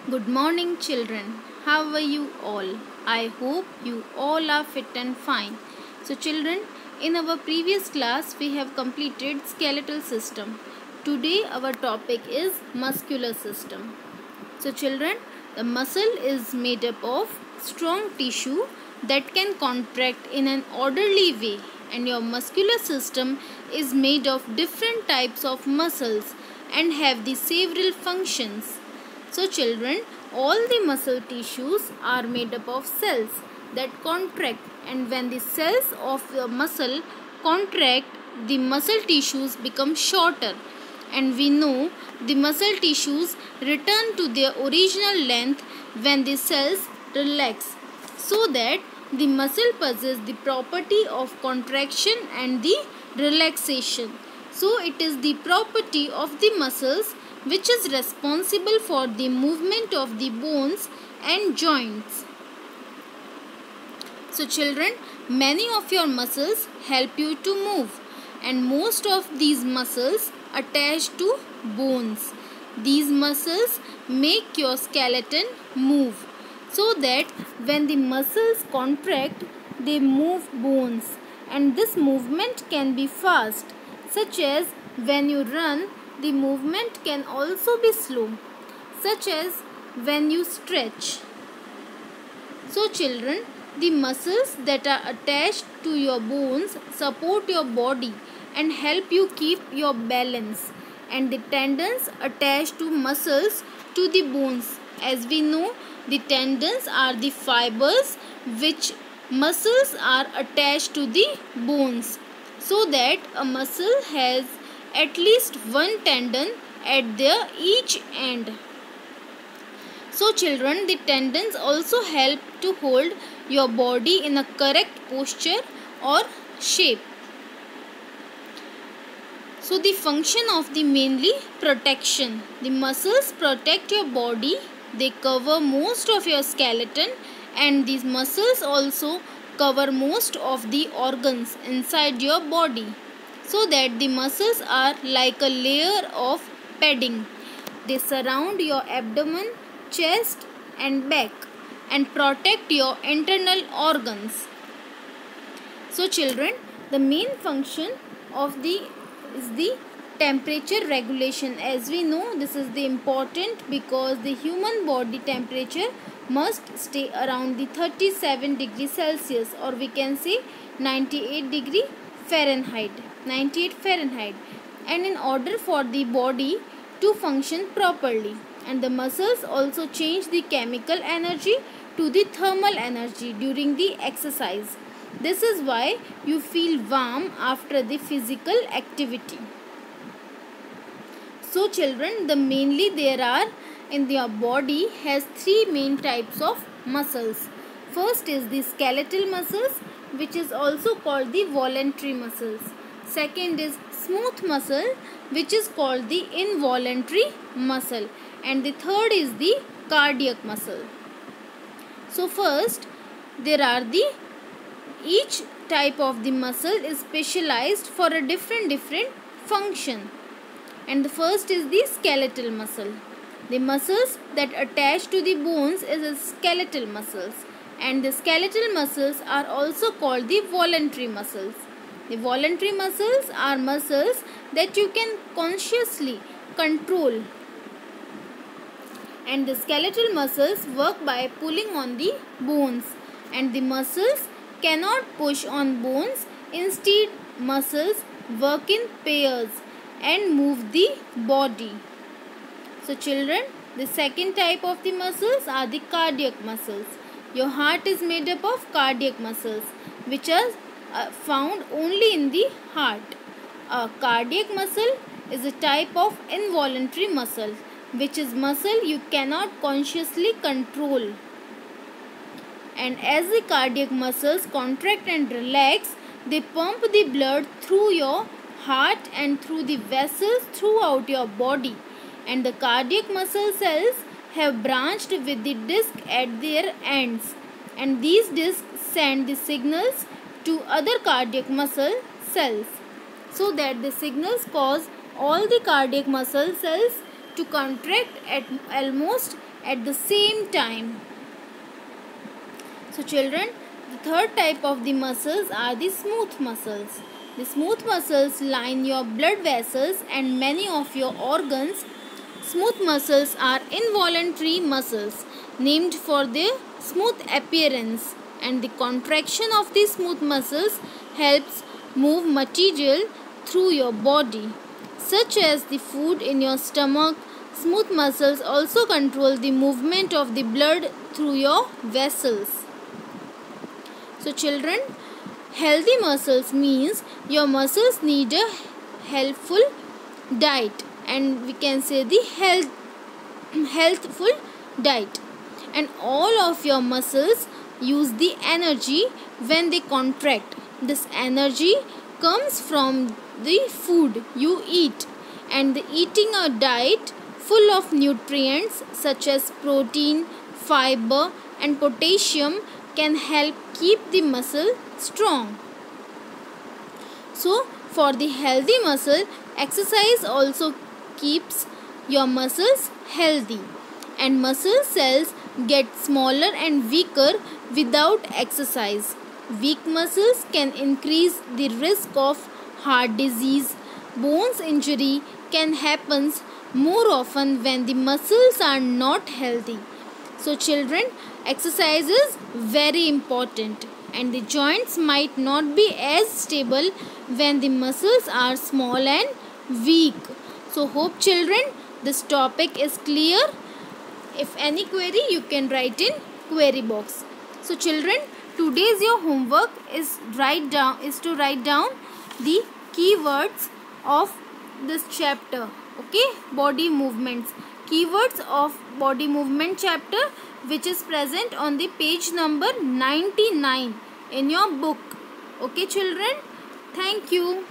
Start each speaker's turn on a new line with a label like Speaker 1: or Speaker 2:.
Speaker 1: Good morning, children. How are you all? I hope you all are fit and fine. So, children, in our previous class, we have completed skeletal system. Today, our topic is muscular system. So, children, the muscle is made up of strong tissue that can contract in an orderly way, and your muscular system is made of different types of muscles and have the several functions. So children, all the muscle tissues are made up of cells that contract, and when the cells of the muscle contract, the muscle tissues become shorter, and we know the muscle tissues return to their original length when the cells relax, so that the muscle possesses the property of contraction and the relaxation. So it is the property of the muscles which is responsible for the movement of the bones and joints. So children, many of your muscles help you to move, and most of these muscles attach to bones. These muscles make your skeleton move, so that when the muscles contract, they move bones, and this movement can be fast, such as when you run. The movement can also be slow, such as when you stretch. So children, the muscles that are attached to your bones support your body and help you keep your balance, and the tendons attached to muscles to the bones. As we know, the tendons are the fibers which muscles are attached to the bones, so that a muscle has at least one tendon at their each end. So children, the tendons also help to hold your body in a correct posture or shape. So the function of the mainly protection. The muscles protect your body. They cover most of your skeleton, and these muscles also cover most of the organs inside your body, so that the muscles are like a layer of padding. They surround your abdomen, chest and back, and protect your internal organs. So children, the main function of the is the temperature regulation. As we know, this is the important, because the human body temperature must stay around the 37 degrees Celsius, or we can say 98 degree Fahrenheit, 98 Fahrenheit, and in order for the body to function properly. And the muscles also change the chemical energy to the thermal energy during the exercise. This is why you feel warm after the physical activity. So children, the mainly there are in your body has three main types of muscles. First is the skeletal muscles, which is also called the voluntary muscles. Second is smooth muscle, which is called the involuntary muscle, and the third is the cardiac muscle. So first, there are the each type of the muscle is specialized for a different function. And the first is the skeletal muscle. The muscles that attach to the bones is the skeletal muscles, and the skeletal muscles are also called the voluntary muscles. The voluntary muscles are muscles that you can consciously control, and the skeletal muscles work by pulling on the bones, and the muscles cannot push on bones. Instead, muscles work in pairs and move the body. So children, the second type of the muscles are the cardiac muscles. Your heart is made up of cardiac muscles, which are found only in the heart. A cardiac muscle is a type of involuntary muscle, which is muscle you cannot consciously control. And as the cardiac muscles contract and relax, they pump the blood through your heart and through the vessels throughout your body. And the cardiac muscle cells have branched with the disc at their ends, and these discs send the signals to other cardiac muscle cells, so that the signals cause all the cardiac muscle cells to contract at almost at the same time. So children, the third type of the muscles are the smooth muscles. The smooth muscles line your blood vessels and many of your organs. Smooth muscles are involuntary muscles named for their smooth appearance, and the contraction of the smooth muscles helps move material through your body, such as the food in your stomach. Smooth muscles also control the movement of the blood through your vessels. So children, healthy muscles means your muscles need a helpful diet, and we can say the healthful diet, and all of your muscles use the energy when they contract. This energy comes from the food you eat, and the eating a diet full of nutrients such as protein, fiber and potassium can help keep the muscle strong. So for the healthy muscle, exercise also keeps your muscles healthy, and muscle cells get smaller and weaker without exercise. Weak muscles can increase the risk of heart disease. Bones injury can happen more often when the muscles are not healthy. So children, exercise is very important, and the joints might not be as stable when the muscles are small and weak. So hope children this topic is clear. If any query, you can write in query box. So children, today's your homework is to write down the keywords of this chapter. Okay, body movements. Keywords of body movement chapter, which is present on the page number 99 in your book. Okay children, thank you.